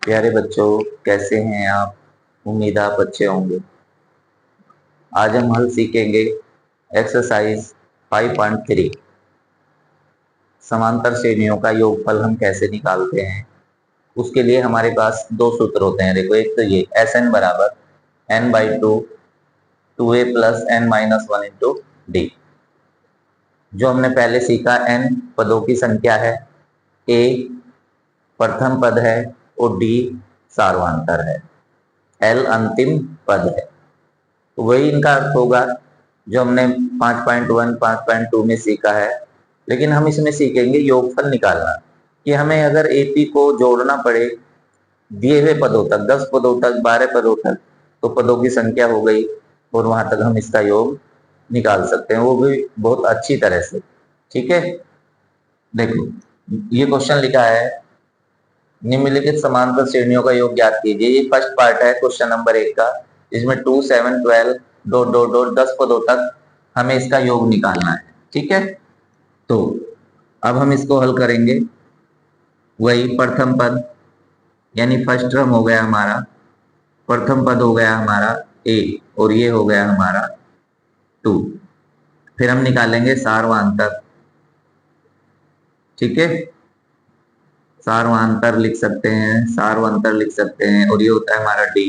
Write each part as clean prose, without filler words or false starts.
प्यारे बच्चों, कैसे हैं आप? उम्मीद है आप अच्छे होंगे। आज हम हल सीखेंगे एक्सरसाइज 5.3। समांतर श्रेणियों का योगफल हम कैसे निकालते हैं। उसके लिए हमारे पास दो सूत्र होते हैं। देखो, एक तो ये Sn बराबर n/2 2a plus n minus 1 into D. जो हमने पहले सीखा, n पदों की संख्या है, a प्रथम पद है और d सार्वधातर है, l अंतिम पद है। तो वही इनका अर्थ होगा जो हमने 5.1 5.2 में सीखा है। लेकिन हम इसमें सीखेंगे योगफल निकालना, कि हमें अगर एपी को जोड़ना पड़े दिए हुए पदों तक, 10 पदों तक, 12 पदों तक, तो पदों की संख्या हो गई और वहां तक हम इसका योग निकाल सकते हैं, वो भी बहुत अच्छी तरह से। ठीक है, देखो ये क्वेश्चन लिखा है, निम्नलिखित समांतर श्रेणियों का योग ज्ञात कीजिए। ये फर्स्ट पार्ट है क्वेश्चन नंबर 1 का, इसमें 2 7 12 डॉट डॉट डॉट 10 पदों तक हमें इसका योग निकालना है। ठीक है, तो अब हम इसको हल करेंगे। वही प्रथम पद यानी फर्स्ट टर्म हो गया हमारा, प्रथम पद हो गया हमारा a और ये हो गया हमारा 2। फिर हम निकालेंगे सार्वधातर। ठीक है, सार्वधातर लिख सकते हैं, सार्वधातर लिख सकते हैं, और ये होता है हमारा d,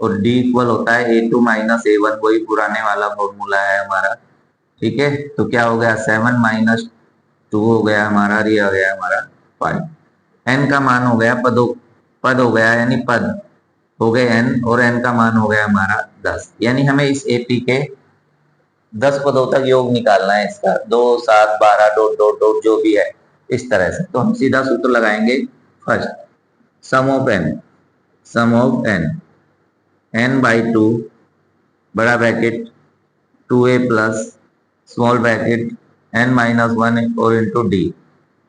और d इक्वल होता है a2 माइनस a1, वही पुराने वाला फॉर्मूला है हमारा। ठीक है, तो क्या हो गया 7 माइनस 2 हो गया हमारा, ये आ गया हमारा 5। n का मान हो गया पद हो गया, यानी पद हो गए n, और n का मान हो गया हमारा 10। यानी हमें इस एपी के 10 पदों तक योग निकालना है इसका, 2 7 12 डॉट डॉट डॉट जो भी है इस तरह से। तो हम सीधा सूत्र लगाएंगे। First, sum of n, sum of n, n/2 बड़ा bracket 2a plus small bracket n minus 1 और इंटू डी,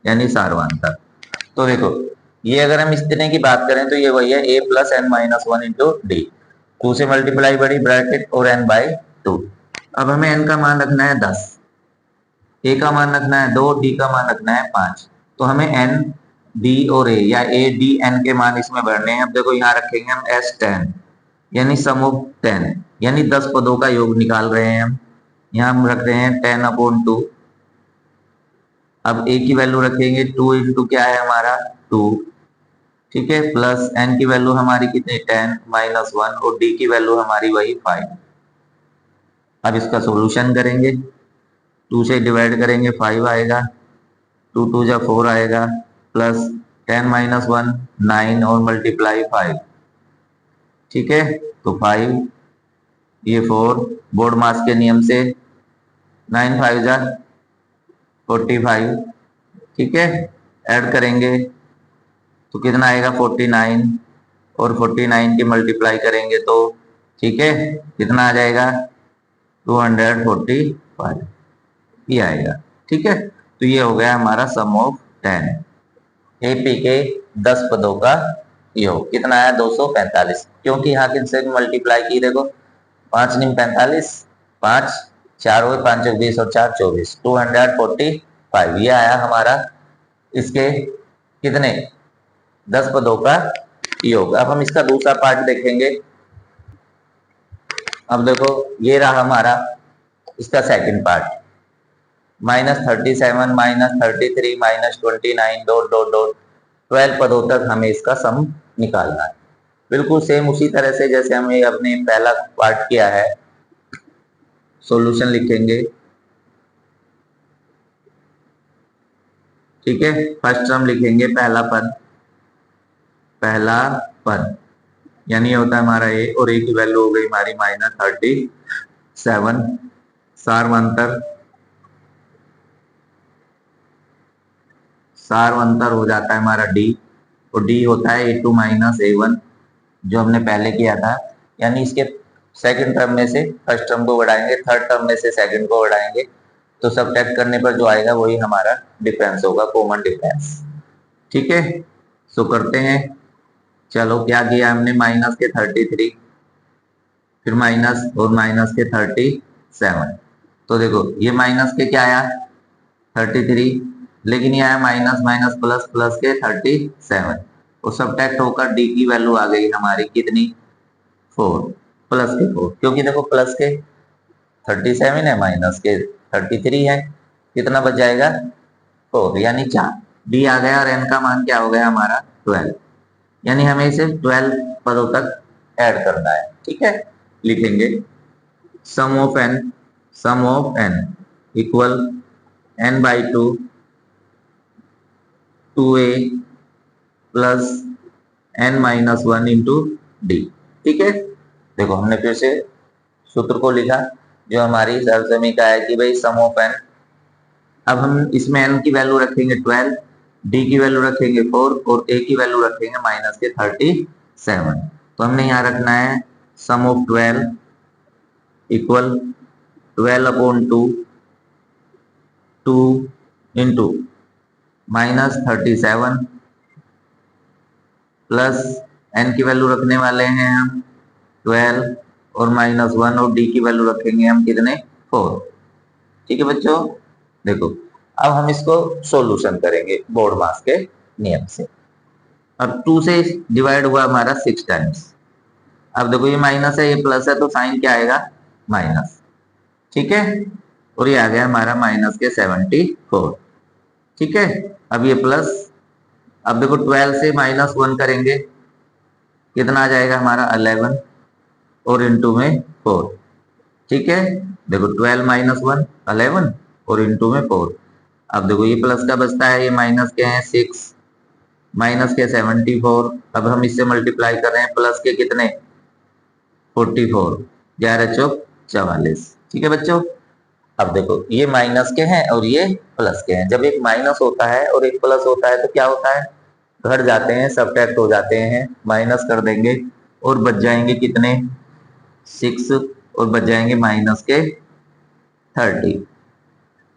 यानी सार्वधातर। तो देखो, ये अगर हम इस तरह की बात करें तो ये वही है a plus n minus 1 into D. 2 से मल्टीप्लाई बड़ी ब्रैकेट और n/2। अब हमें n का मान रखना है 10, a का मान रखना है 2, d का मान रखना है 5। तो हमें n d और a या a d n के मान इसमें भरने हैं। अब देखो यहाँ रखेंगे हम S10, यानी सम ऑफ 10, यानी 10 पदों का योग निकाल रहे हैं हम। यहाँ हम रख रहे हैं 10/2। अब a की वैल्यू रखेंगे 2 इंटू क्या है हमारा 2। ठीक है, प्लस n की वैल्यू हमारी कितनी 10 माइनस 1, और d की वैल्यू हमारी वही 5। अब इसका सॉल्यूशन करेंगे, 2 से डिवाइड करेंगे 5 आएगा, 2 2 जा 4 आएगा, प्लस 10 माइनस 1 9 और मल्टीप्लाई 5। ठीक है, तो 5 ये 4, बोर्ड मास के नियम से 9 5 जा 45। ठीक है, ऐड करेंगे तो कितना आएगा 49, और 49 की मल्टीप्लाई करेंगे तो ठीक है कितना आ जाएगा 245 ये आएगा। ठीक है, तो ये हो गया हमारा सम ऑफ 10, एपी के 10 पदों का योग कितना आया 245। क्योंकि यहाँ किनसे मल्टीप्लाई की, देखो 5 निम 45, 5 4 हुए 5 20 और 4 24, 245 ये आया हमारा इसके कितने 10 पदों का योग। अब हम इसका दूसरा पार्ट देखेंगे। अब देखो, ये रहा हमारा इसका second part, -37 -33 -29 dot dot dot 12 पदों तक हमें इसका सम निकालना है। बिल्कुल सेम उसी तरह से जैसे हमने अपने पहला पार्ट किया है। सॉल्यूशन लिखेंगे। ठीक है, फर्स्ट टर्म लिखेंगे पहला पद यानी ये होता है हमारा a, और a की वैल्यू हो गई हमारी -37। सार्वधातर हो जाता है हमारा d, और d होता है a2 माइनस a1 जो हमने पहले किया था। यानी इसके सेकंड टर्म में से फर्स्ट टर्म को बढ़ाएंगे, थर्ड टर्म में से सेकंड को बढ़ाएंगे, तो सब्ट्रैक्ट करने पर जो आएगा वही हमारा डिफरेंस होगा, कॉमन डिफरेंस। ठीक है, सो करते हैं। चलो क्या किया हमने, माइनस के 33, फिर माइनस और माइनस के 37। तो देखो ये माइनस के क्या आया 33, लेकिन ये आया माइनस माइनस प्लस प्लस के 37, और सब्ट्रैक्ट होकर डी की वैल्यू आ गई हमारी कितनी 4 प्लस के 4, क्योंकि देखो प्लस के 37 है माइनस के 33 है, कितना बच जाएगा 4 यानी 4 डी आ गया और एन का मान क्या हो गया हमारा 12, यानी हमें इसे 12 पदों तक ऐड करना है। ठीक है, लिखेंगे sum of n equal n by 2 2a plus n minus 1 into d. ठीक है, देखो हमने फिर से सूत्र को लिखा जो हमारी समीका है कि भाई सम ऑफ एन, अब हम इसमें एन की वैल्यू रखेंगे 12, डी की वैल्यू रखेंगे 4 और ए की वैल्यू रखेंगे माइनस के 37। तो हमने यहाँ रखना है sum of 12 equal 12 upon 2 into minus 37 plus n की वैल्यू रखने वाले हैं हम 12 और माइनस 1 और डी की वैल्यू रखेंगे हम कितने 4। ठीक है बच्चों, देखो अब हम इसको सॉल्यूशन करेंगे बोर्ड मास के नियम से। अब 2 से डिवाइड हुआ हमारा 6 टाइम्स, अब देखो ये माइनस है ये प्लस है तो साइन क्या आएगा माइनस। ठीक है, और ये आ गया हमारा माइनस के 74। ठीक है, अब ये प्लस, अब देखो 12 से माइनस 1 करेंगे कितना आ जाएगा हमारा 11 और इंटू में 4। ठीक है, देखो 12 माइनस 1 11 और इंटू में 4। अब देखो ये प्लस का बचता है, ये माइनस के हैं 6 माइनस के 74, अब हम इससे मल्टीप्लाई कर रहे हैं प्लस के कितने 44, 11 चौक 44। ठीक है बच्चों, अब देखो ये माइनस के हैं और ये प्लस के हैं, जब एक माइनस होता है और एक प्लस होता है तो क्या होता है घट जाते हैं, सब्ट्रैक्ट हो जाते हैं, माइनस कर देंगे और बच जाएंगे कितने 6 और बच जाएंगे माइनस के 30।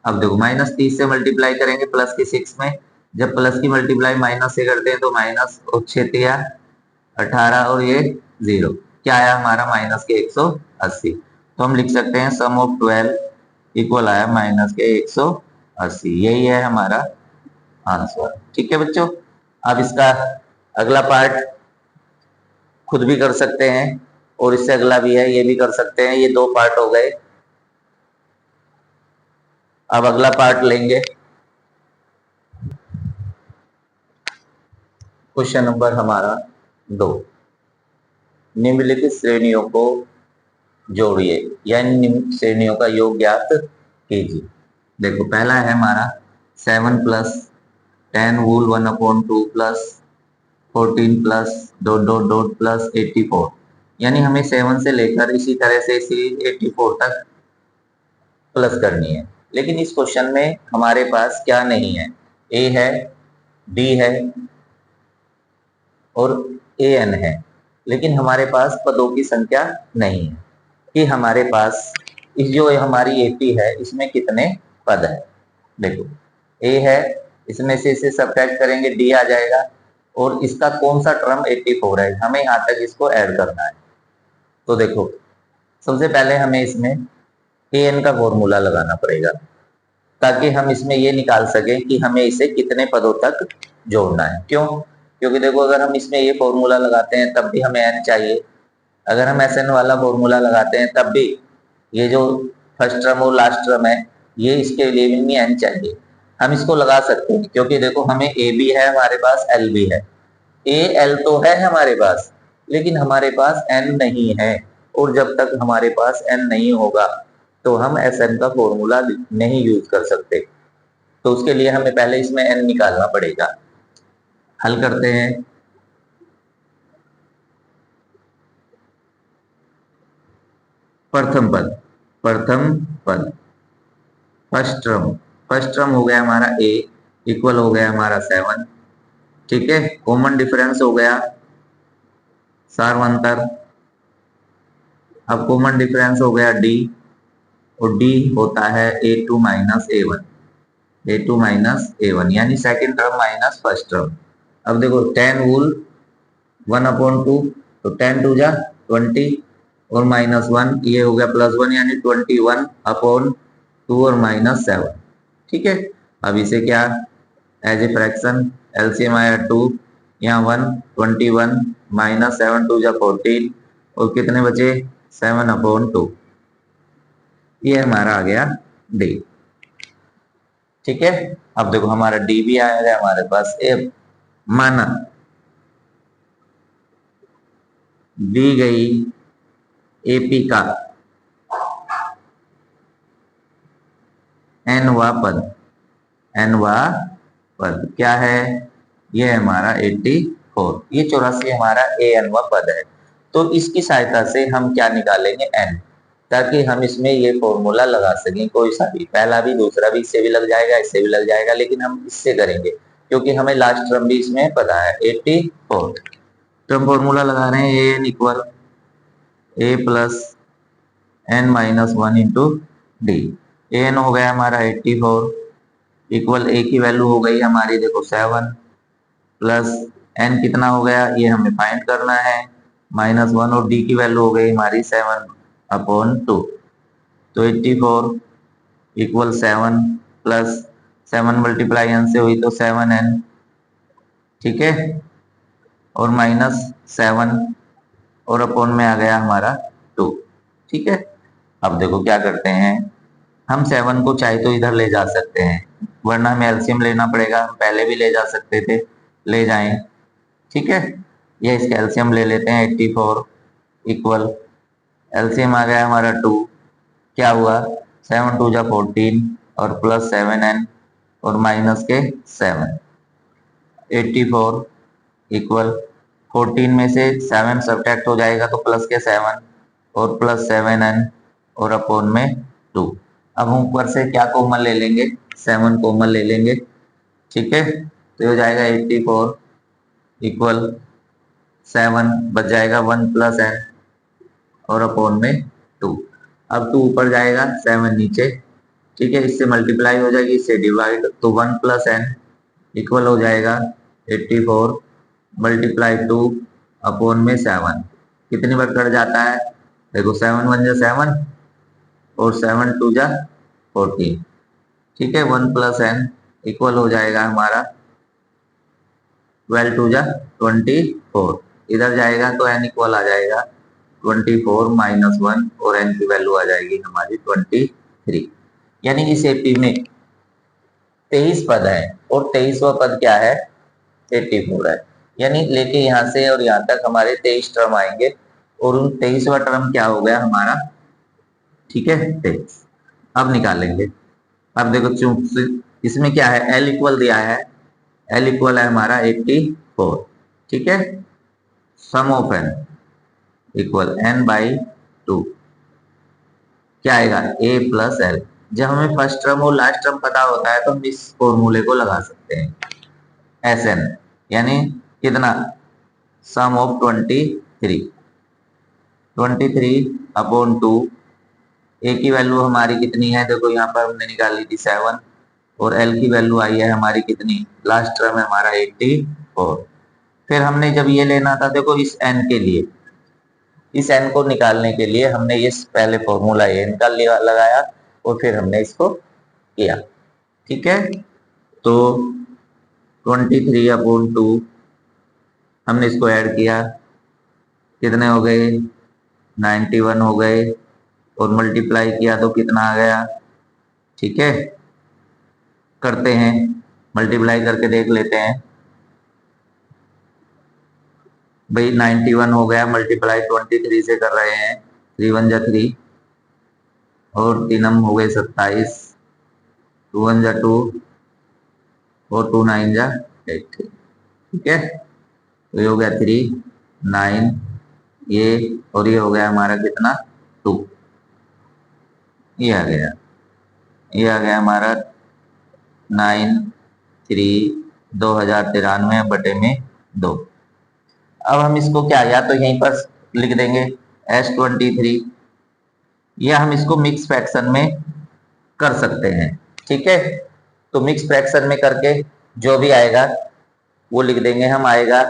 अब देखो माइनस 30 से मल्टीप्लाई करेंगे प्लस के 6 में, जब प्लस की मल्टीप्लाई माइनस से करते हैं तो माइनस और 6 18 और ये 0 क्या आया हमारा माइनस के 180। तो हम लिख सकते हैं सम ऑफ 12 इक्वल आया माइनस के 180, यही है हमारा आंसर। ठीक है बच्चों, अब इसका अगला पार्ट खुद भी कर सकते हैं और इससे अगला भी है ये भी कर सकते हैं, ये 2 पार्ट हो गए। अब अगला पार्ट लेंगे, क्वेश्चन नंबर हमारा 2, निम्नलिखित श्रेणियों को जोड़िए या निम्न श्रेणियों का योग ज्ञात कीजिए। देखो पहला है हमारा 7 प्लस 10 वूल 1/2 plus 14 plus dot dot dot plus 84, यानी हमें 7 से लेकर इसी तरह से सीरीज 84 तक प्लस करनी है। लेकिन इस क्वेश्चन में हमारे पास क्या नहीं है, ए है डी है और ए एन है, लेकिन हमारे पास पदों की संख्या नहीं है कि हमारे पास इस जो हमारी एपी है इसमें कितने पद है। देखो ए है, इसमें से इसे सब्ट्रैक्ट करेंगे डी आ जाएगा और इसका कौन सा टर्म 84 है, हमें यहाँ तक इसको ऐड करना है। तो देखो सबसे पहले हमें इसमें ए एन का फॉर्मूला लगाना पड़ेगा ताकि हम इसमें ये निकाल सकें कि हमें इसे कितने पदों तक जोड़ना है। क्यों, क्योंकि देखो अगर हम इसमें ये फॉर्मूला लगाते हैं तब भी हमें एन चाहिए, अगर हम एस एन वाला फॉर्मूला लगाते हैं तब भी ये जो फर्स्ट टर्म और लास्ट टर्म है ये इसके लिए भी एन चाहिए। हम इसको लगा सकते हैं क्योंकि देखो हमें ए भी है हमारे पास, एल भी है, ए एल तो है हमारे पास लेकिन हमारे पास एन नहीं है, और जब तक हमारे पास एन नहीं होगा तो हम एस एन का फॉर्मूला नहीं यूज कर सकते। तो उसके लिए हमें पहले इसमें एन निकालना पड़ेगा। हल करते हैं, प्रथम पद फर्स्ट टर्म हो गया हमारा ए इक्वल हो गया हमारा 7। ठीक है, कॉमन डिफरेंस हो गया सार्वंतर, अब कॉमन डिफरेंस हो गया डी और डी होता है a2 माइनस a1 यानी second term minus first term. अब देखो 10 वूल 1/2 तो 10 2 जा 20 और माइनस 1 ये हो गया प्लस 1 यानी 21/2 और माइनस 7। ठीक है, अब इसे क्या एज ए फ्रैक्शन एलसीएम आया 2 यहाँ 121 माइनस 7 टू जा 14 और कितने बचे 7/2। ये हमारा आ गया डी। ठीक है, अब देखो हमारा डी भी आएगा हमारे पास। ए माना दी गई एपी का एनवा पद क्या है, ये हमारा 84, ये 84 हमारा एनवा पद है। तो इसकी सहायता से हम क्या निकालेंगे एन, ताकि हम इसमें ये फॉर्मूला लगा सकें कोई सा भी, पहला भी दूसरा भी, इससे भी लग जाएगा इससे भी लग जाएगा, लेकिन हम इससे करेंगे क्योंकि हमें लास्ट टर्म भी इसमें पता है 84। तो हम फॉर्मूला लगा रहे हैं a n equal a plus n minus 1 into d. A n हो गया हमारा 84 इक्वल ए की वैल्यू हो गई हमारी देखो 7 प्लस एन कितना हो गया ये हमें फाइंड करना है -1 और डी की वैल्यू हो गई हमारी 7/2। तो 84 इक्वल 7 प्लस 7 मल्टीप्लाई एन से हुई तो 7n, ठीक है, और -7 और अपॉन में आ गया हमारा 2। ठीक है, अब देखो क्या करते हैं, हम 7 को चाहे तो इधर ले जा सकते हैं, वरना हमें एलसीएम लेना पड़ेगा। हम पहले भी ले जा सकते थे, ले जाएं। ठीक है, ये इसका एलसीएम ले लेते हैं। 84 इक्वल एलसीएम आ गया हमारा 2, क्या हुआ 7 2 जा 14 और प्लस 7n और माइनस के 7। 84 इक्वल 14 में से 7 सब्ट्रैक्ट हो जाएगा तो प्लस के 7 और प्लस 7n और अपॉन में 2। अब हम ऊपर से क्या कॉमन ले लेंगे, 7 कॉमन ले लेंगे। ठीक है, तो हो जाएगा 84 इक्वल 7 बच जाएगा 1 प्लस n और अपॉन में 2। अब 2 ऊपर जाएगा 7 नीचे, ठीक है, इससे मल्टीप्लाई हो जाएगी, इससे डिवाइड, तो 1 प्लस n इक्वल हो जाएगा 84 मल्टीप्लाई 2 अपॉन में 7। कितनी बार कट जाता है देखो, 7 1 जा 7 और 7 2 जा 14। ठीक है, 1 प्लस n इक्वल हो जाएगा हमारा 12 2 जा 24। इधर जाएगा तो n इक्वल आ जाएगा 24 माइनस 1 और n की वैल्यू आ जाएगी हमारी 23। यानी इस एपी में 23 पद है और 23वां पद क्या है 84 है। यानी लेके यहाँ से और यहाँ तक हमारे 23 टर्म आएंगे और उन 23वां टर्म क्या हो गया हमारा, ठीक है 23। अब निकालेंगे। अब देखो चूंकि इसमें क्या है L इक्वल दिया है, L इक्वल है हमारा 84। ठीक है, sum of n equal n/2 क्या आएगा a प्लस l। जब हमें फर्स्ट टर्म और लास्ट टर्म पता होता है तो हम इस फॉर्मूले को लगा सकते हैं Sn, यानी कितना सम ऑफ 23 अपॉन 2। ए की वैल्यू हमारी कितनी है देखो, यहाँ पर हमने निकाली थी 7 और एल की वैल्यू आई है हमारी कितनी, लास्ट टर्म है हमारा 84। फिर हमने जब ये लेना था देखो इस एन के लिए, इस एन को निकालने के लिए हमने ये पहले फॉर्मूला एन का लगाया और फिर हमने इसको किया। ठीक है, तो 23/2 हमने इसको ऐड किया, कितने हो गए 91 हो गए, और मल्टीप्लाई किया तो कितना आ गया। ठीक है, करते हैं मल्टीप्लाई करके देख लेते हैं भाई। 91 हो गया, मल्टीप्लाई 23 से कर रहे हैं, 3 1 जा 3 और 3 हो गए 27, 2 1 जा 2 और 2 9 जा 8। ठीक है, तो ये हो गया 3 9 ये, और ये हो गया हमारा कितना 2, ये आ गया हमारा 9 3 2093/2। अब हम इसको क्या, या तो यहीं पर लिख देंगे S23, या हम इसको मिक्स फ्रैक्शन में कर सकते हैं। ठीक है, तो मिक्स फ्रैक्शन में करके जो भी आएगा वो लिख देंगे हम। आएगा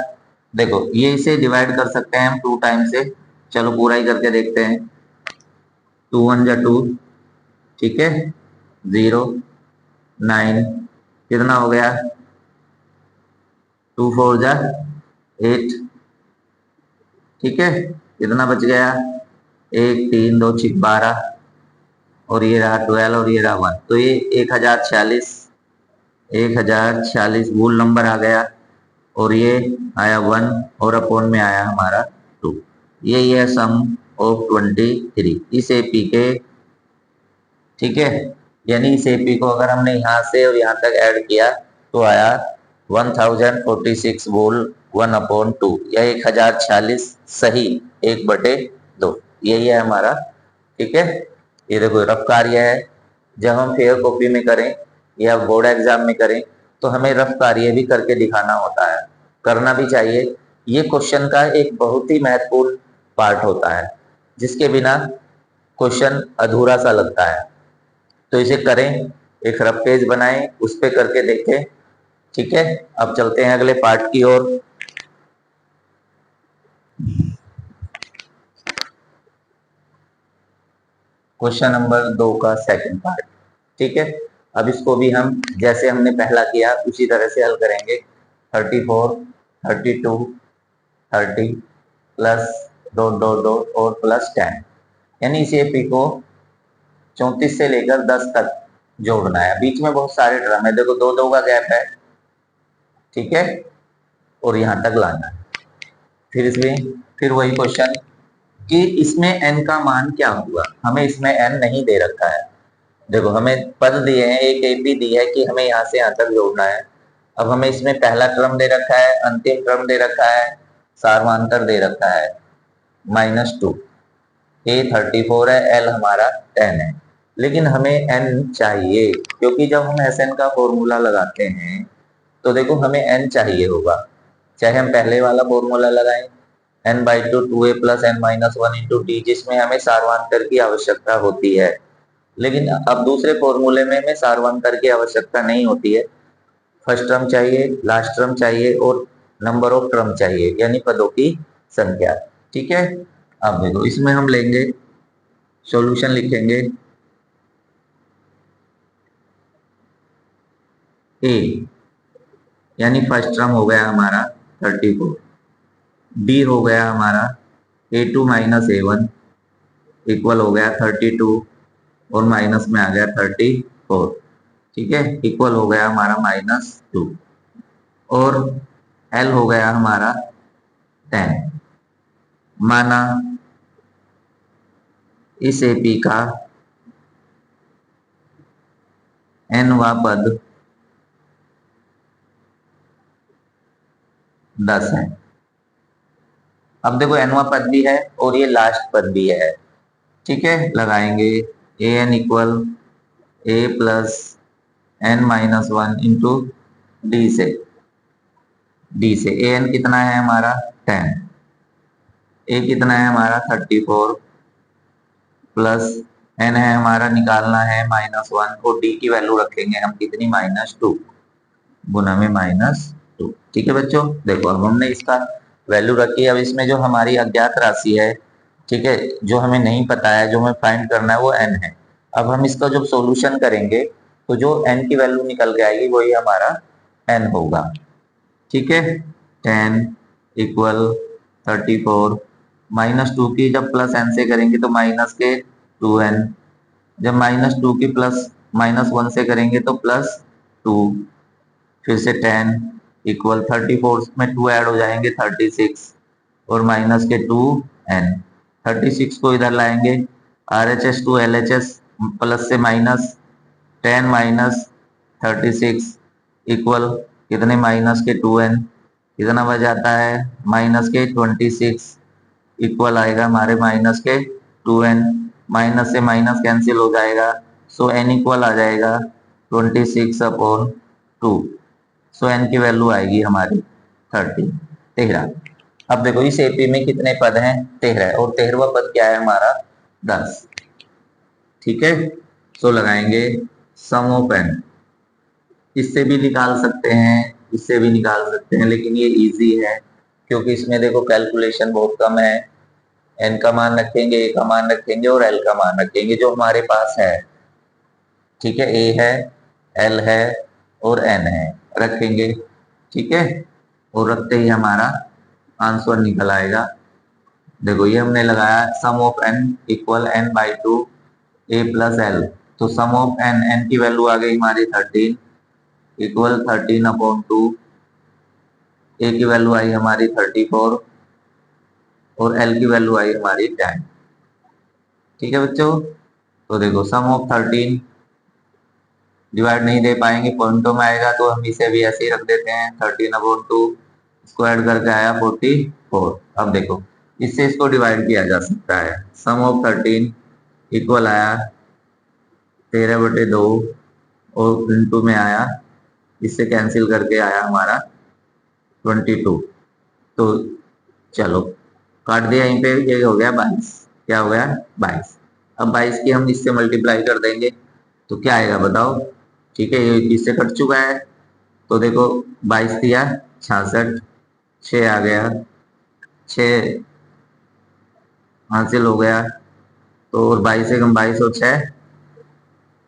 देखो, ये इसे डिवाइड कर सकते हैं हम 2 टाइम से, चलो पूरा ही करके देखते हैं। 2 1 जा 2, ठीक है, 0 9 कितना हो गया, 2 4 जा 8, ठीक है, कितना बच गया, 1 3 2 6 12, और ये रहा 12 और ये रहा 1, तो ये 1046 वूल नंबर आ गया, और ये आया 1 और अपॉन में आया हमारा 2। यही है सम ऑफ 23 इस एपी के, ठीक है। यानी इस एपी को अगर हमने यहाँ से और यहाँ तक ऐड किया तो आया 1046 वोल 1/2, या 1046 सही 1/2, यही है हमारा, ठीक है। ये देखो रफ कार्य है, जब हम फेयर कॉपी में करें या बोर्ड एग्जाम में करें तो हमें रफ कार्य भी करके दिखाना होता है, करना भी चाहिए। ये क्वेश्चन का एक बहुत ही महत्वपूर्ण पार्ट होता है, जिसके बिना क्वेश्चन अधूरा सा लगता है। तो इसे करें, एक रफ पेज बनाएं, उस पे करके देखें, ठीक है। अब चलते हैं अगले पार्ट की ओर। क्वेश्चन नंबर 2 का सेकंड पार्ट, ठीक है। अब इसको भी हम जैसे हमने पहला किया उसी तरह से हल करेंगे। 34 32 30 प्लस डॉट डॉट डॉट और प्लस 10, यानी इस एपी को 34 से लेकर 10 तक जोड़ना है। बीच में बहुत सारे ड्रम है, देखो 2 2 का गैप है, ठीक है, और यहां तक लाना है। फिर इसमें फिर वही क्वेश्चन कि इसमें n का मान क्या हुआ, हमें इसमें n नहीं दे रखा है। देखो हमें पद दिए हैं, एक एपी दी है कि हमें यहाँ से यहाँ तक जोड़ना है। अब हमें इसमें पहला क्रम दे रखा है, अंतिम क्रम दे रखा है, सारवांतर दे रखा है -2, ए 34 है, एल हमारा 10 है, लेकिन हमें एन चाहिए, क्योंकि जब हम एस एन का फॉर्मूला लगाते हैं तो देखो हमें एन चाहिए होगा, चाहे हम पहले वाला फॉर्मूला लगाएं n/2 2a + n-1 into D, जिसमें हमें सारवांतर की आवश्यकता होती है। लेकिन अब दूसरे फॉर्मूले में हमें सारवांतर की आवश्यकता नहीं होती है, फर्स्ट टर्म चाहिए, लास्ट टर्म चाहिए और नंबर ऑफ टर्म चाहिए, यानी पदों की संख्या, ठीक है। अब देखो इसमें हम लेंगे सॉल्यूशन, लिखेंगे ए, यानी फर्स्ट टर्म हो गया हमारा 34, डी हो गया हमारा a2 - a1 इक्वल हो गया 32 और माइनस में आ गया 34, ठीक है, इक्वल हो गया हमारा -2, और L हो गया हमारा 10। माना इस एपी का nवा पद 10 है। अब देखो nवा पद भी है और ये लास्ट पद भी है, ठीक है। लगाएंगे an equal a + n-1 into D से an कितना है हमारा 10, a कितना है हमारा 34 प्लस n है हमारा निकालना है -1, और d की वैल्यू रखेंगे हम कितनी -2 गुना में -2, ठीक है बच्चों। देखो अब हमने इसका वैल्यू रखी है, अब इसमें जो हमारी अज्ञात राशि है, ठीक है, जो हमें नहीं पता है, जो हमें फाइंड करना है वो n है। अब हम इसका जब सॉल्यूशन करेंगे तो जो n की वैल्यू निकल के आएगी वही हमारा n होगा, ठीक है। 10 इक्वल 34 -2 की जब प्लस n से करेंगे तो माइनस के 2n, जब -2 की प्लस -1 से करेंगे तो +2, फिर से 10 इक्वल 34 में 2 ऐड हो जाएंगे 36 और माइनस के 2n, 36 को इधर लाएंगे RHS टू LHS प्लस से माइनस 10 - 36 इक्वल कितने माइनस के 2n, कितना बच जाता है माइनस के 26 इक्वल आएगा हमारे माइनस के 2n, माइनस से माइनस कैंसिल हो जाएगा, सो n इक्वल आ जाएगा 26/2, सो n की वैल्यू आएगी हमारी 13। अब देखो इस एपी में कितने पद हैं 13, और 13वां पद क्या है हमारा 10, ठीक है। सो लगाएंगे सम ऑफ n, इससे भी निकाल सकते हैं, इससे भी निकाल सकते हैं, लेकिन ये इजी है क्योंकि इसमें देखो कैलकुलेशन बहुत कम है। n का मान रखेंगे, a का मान रखेंगे और l का मान रखेंगे जो हमारे पास है, ठीक है, a है, l है और n है, रखेंगे, ठीक है। और रखते ही हमारा आंसर निकल आएगा। देखो ये हमने लगाया sum of n equal n by two a plus l. तो सम ऑफ एन, एन की वैल्यू आ गई हमारी 13 इक्वल 13/2, ए की वैल्यू आई हमारी 34 और एल की वैल्यू आई हमारी 10। ठीक है बच्चों, तो देखो सम ऑफ 13 डिवाइड नहीं दे पाएंगे, पॉइंटों में आएगा तो हम इसे भी ऐसे ही रख देते हैं। 13/2 इसको ऐड करके आया 44। अब देखो इससे इसको डिवाइड किया जा सकता है। सम ऑफ 13 इक्वल आया 13/2 और इंटू में आया, इससे कैंसिल करके आया हमारा 22। तो चलो काट दिया यहीं पे, ये हो गया 22। क्या हो गया 22। अब 22 की हम इससे मल्टीप्लाई कर देंगे तो क्या आएगा बताओ। ठीक है, ये इससे कट चुका है तो देखो 22 दिया 66, 6 आ गया, 6 हासिल हो गया। तो और 22 से कम 22 और 6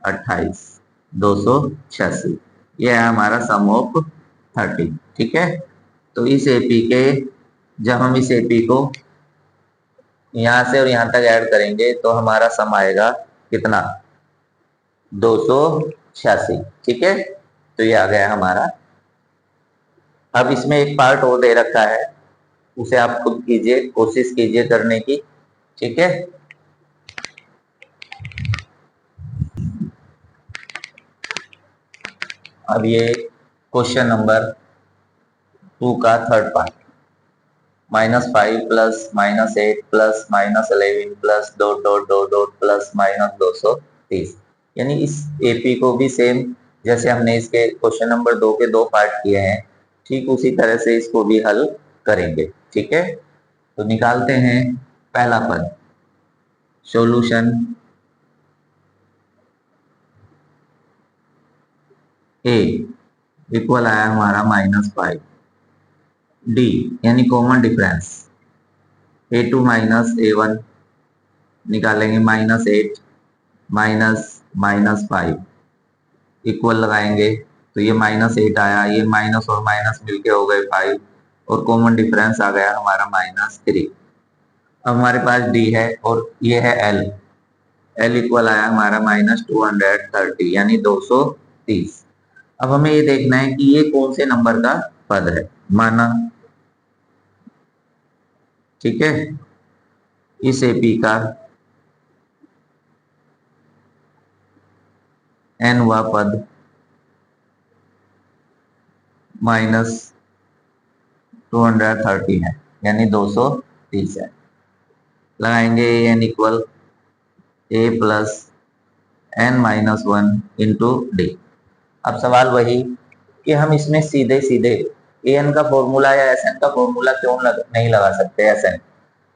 28, 286। ये है हमारा सम ऑफ 13। ठीक है, तो इस एपी के, जब हम इस एपी को यहां से और यहां तक ऐड करेंगे तो हमारा सम आएगा कितना, 286। ठीक है, तो ये आ गया हमारा। अब इसमें एक पार्ट और दे रखा है, उसे आप खुद कीजिए, कोशिश कीजिए करने की। ठीक है, अब ये क्वेश्चन नंबर 2 का third part, -5 plus -8 plus -11 plus dot dot dot dot plus -230। यानी इस एपी को भी सेम जैसे हमने इसके क्वेश्चन नंबर 2 के 2 पार्ट किए हैं, ठीक उसी तरह से इसको भी हल करेंगे। ठीक है, तो निकालते हैं पहला पद, सॉल्यूशन ए इक्वल आया हमारा -5 डी यानी common difference a2 minus a1 निकालेंगे, -8 -5 इक्वल लगाएंगे तो ये -8 आया, ये माइनस और माइनस मिलके हो गए 5 और कॉमन डिफरेंस आ गया हमारा -3। अब हमारे पास डी है और ये है एल, एल इक्वल आया हमारा -230 यानी 230। अब हमें ये देखना है कि ये कौन से नंबर का पद है, माना ठीक है इस एपी का nवा पद -230 है यानी 230 है। लगाएंगे n equal a plus n-1 into D. अब सवाल वही कि हम इसमें सीधे सीधे an का फॉर्मूला या sn का फॉर्मूला क्यों नहीं लगा सकते। sn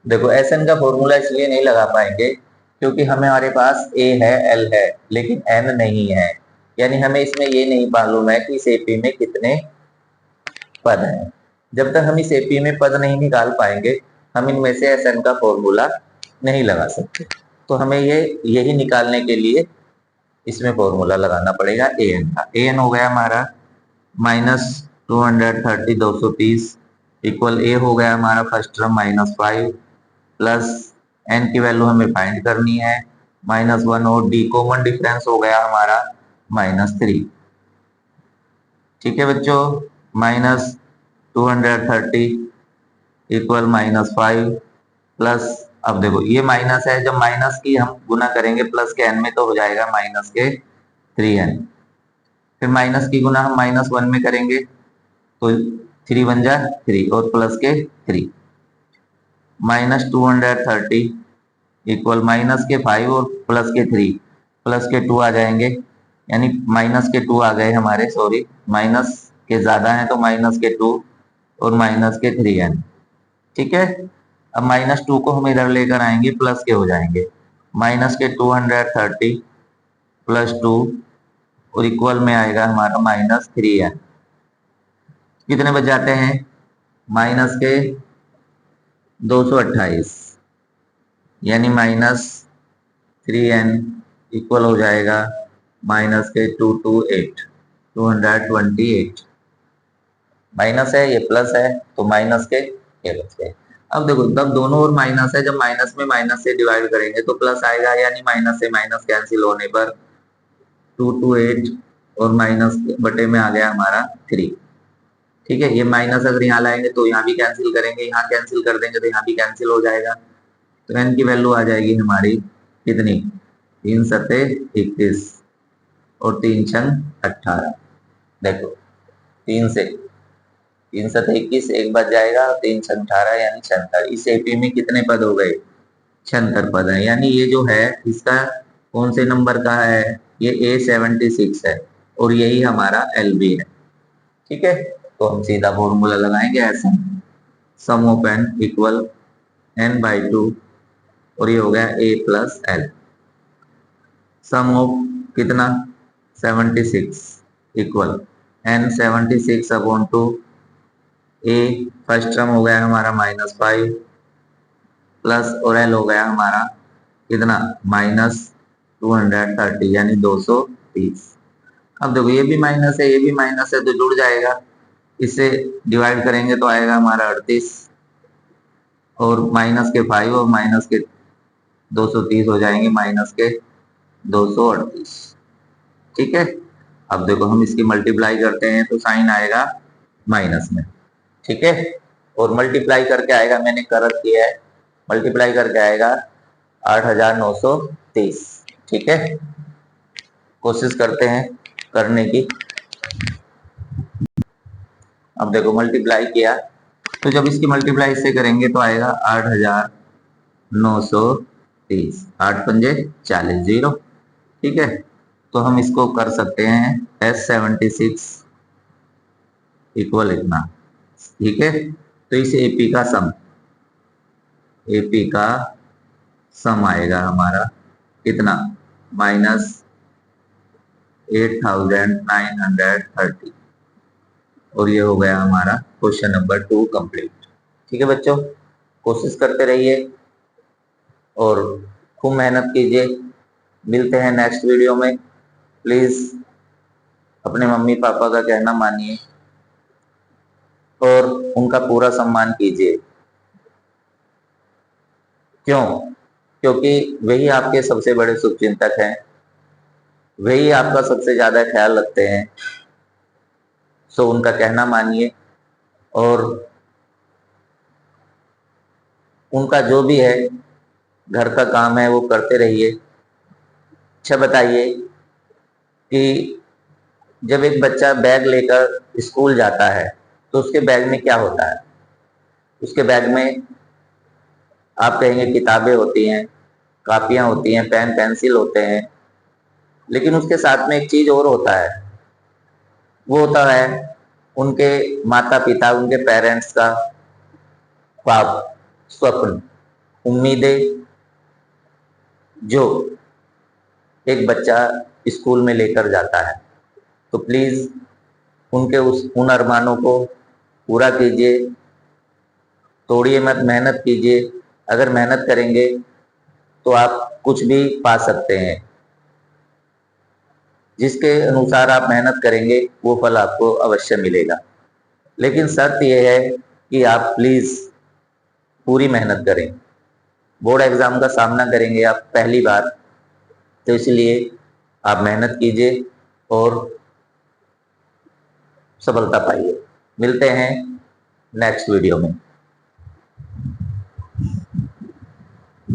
देखो sn का फॉर्मूला इसलिए नहीं लगा पाएंगे क्योंकि हमारे पास a है l है लेकिन n नहीं है, यानी हमें इसमें ये नहीं मालूम है कि इस एपी में कितने पद हैं। जब तक हम इस एपी में पद नहीं निकाल पाएंगे हम इनमें से sn का फॉर्मूला नहीं लगा सकते। तो हमें यही निकालने के लिए इसमें फॉर्मूला लगाना पड़ेगा an का। an हो गया हमारा -230 230 इक्वल a हो गया हमारा फर्स्ट टर्म -5 प्लस n की वैल्यू हमें फाइंड करनी है -1 और d कॉमन डिफरेंस हो गया हमारा -3। ठीक है बच्चों, -230 इक्वल -5 प्लस, अब देखो ये माइनस है, जब माइनस की हम गुना करेंगे प्लस के n में तो हो जाएगा माइनस के 3n। फिर माइनस की गुना हम -1 में करेंगे तो 3 बन जा 3 और प्लस के 3, -230 इक्वल माइनस के 5 और प्लस के 3, प्लस के 2 आ जाएंगे यानी माइनस के 2 आ गए हमारे, सॉरी माइनस के ज्यादा है तो माइनस के 2 और माइनस के 3n। ठीक है, अब -2 को हम इधर लेकर आएंगे प्लस के हो जाएंगे, माइनस के 230 प्लस 2 और इक्वल में आएगा हमारा -3n। कितने बच जाते हैं, माइनस के 228 यानी -3n इक्वल हो जाएगा माइनस के 228 माइनस है ये प्लस है तो माइनस के ये बच गए। अब देखो तब दोनों ओर माइनस है, जब माइनस में माइनस से डिवाइड करेंगे तो प्लस आएगा, यानी माइनस से माइनस कैंसिल होने पर 2 to 8 और माइनस बटे में आ गया हमारा 3। ठीक है, ये माइनस अगर यहाँ लाएंगे तो यहाँ भी कैंसिल करेंगे, यहाँ कैंसिल कर देंगे तो यहाँ भी कैंसिल हो जाएगा। तो एन की वैल्यू आ जाएगी हमारी कितनी, 3 सते 21 और 3 छंग 18। देखो 3 सते 21 एक बच जाएगा, 3 छंग 18 यानी 76। इस एपी में कितने पद हो गए, 76 पद है। यानी ये जो है इसका कौन से नंबर का है, ये A76 है और यही हमारा LB है। ठीक है, तो हम सीधा फॉर्मूला लगाएंगे ऐसा, सम ऑफ n इक्वल n/2 और ये हो गया A plus L। Sum of कितना 76 equal n 76 upon 2 A, first term हो गया हमारा -5 प्लस और L हो गया हमारा कितना -230 यानी 230। अब देखो ये भी माइनस है, ये भी माइनस है, तो जुड़ जाएगा, इससे डिवाइड करेंगे तो आएगा हमारा 38 और माइनस के 5 और माइनस के 230 हो जाएंगे माइनस के 238। ठीक है, अब देखो हम इसकी मल्टीप्लाई करते हैं तो साइन आएगा माइनस में। ठीक है, और मल्टीप्लाई करके आएगा, मैंने कर किया है, मल्टीप्लाई करके आएगा 8930। ठीक है, कोशिश करते हैं करने की। अब देखो मल्टीप्लाई किया तो जब इसकी मल्टीप्लाई इससे करेंगे तो आएगा 8930, 8 पंजे 40 0। ठीक है, तो हम इसको कर सकते हैं S76 इक्वल इतना। ठीक है, तो इस एपी का सम आएगा हमारा कितना -8930 और ये हो गया हमारा क्वेश्चन नंबर 2 कंप्लीट। ठीक है बच्चों, कोशिश करते रहिए और खूब मेहनत कीजिए। मिलते हैं नेक्स्ट वीडियो में। प्लीज अपने मम्मी पापा का कहना मानिए और उनका पूरा सम्मान कीजिए। क्यों? क्योंकि वही आपके सबसे बड़े शुभचिंतक हैं, वही आपका सबसे ज्यादा ख्याल रखते हैं। सो उनका कहना मानिए और उनका जो भी है घर का काम है वो करते रहिए। अच्छा बताइए कि जब एक बच्चा बैग लेकर स्कूल जाता है तो उसके बैग में क्या होता है? उसके बैग में आप कहेंगे किताबें होती हैं, कापियां होती हैं, पेन पेंसिल होते हैं, लेकिन उसके साथ में एक चीज और होता है, वो होता है उनके माता पिता, उनके पेरेंट्स का ख्वाब, स्वप्न, उम्मीदें जो एक बच्चा स्कूल में लेकर जाता है। तो प्लीज उनके उन अरमानों को पूरा कीजिए, तोड़िए मत, मेहनत कीजिए। अगर मेहनत करेंगे तो आप कुछ भी पा सकते हैं। जिसके अनुसार आप मेहनत करेंगे वो फल आपको अवश्य मिलेगा। लेकिन शर्त यह है कि आप प्लीज पूरी मेहनत करें। बोर्ड एग्जाम का सामना करेंगे आप पहली बार, तो इसलिए आप मेहनत कीजिए और सफलता पाइए। मिलते हैं नेक्स्ट वीडियो में।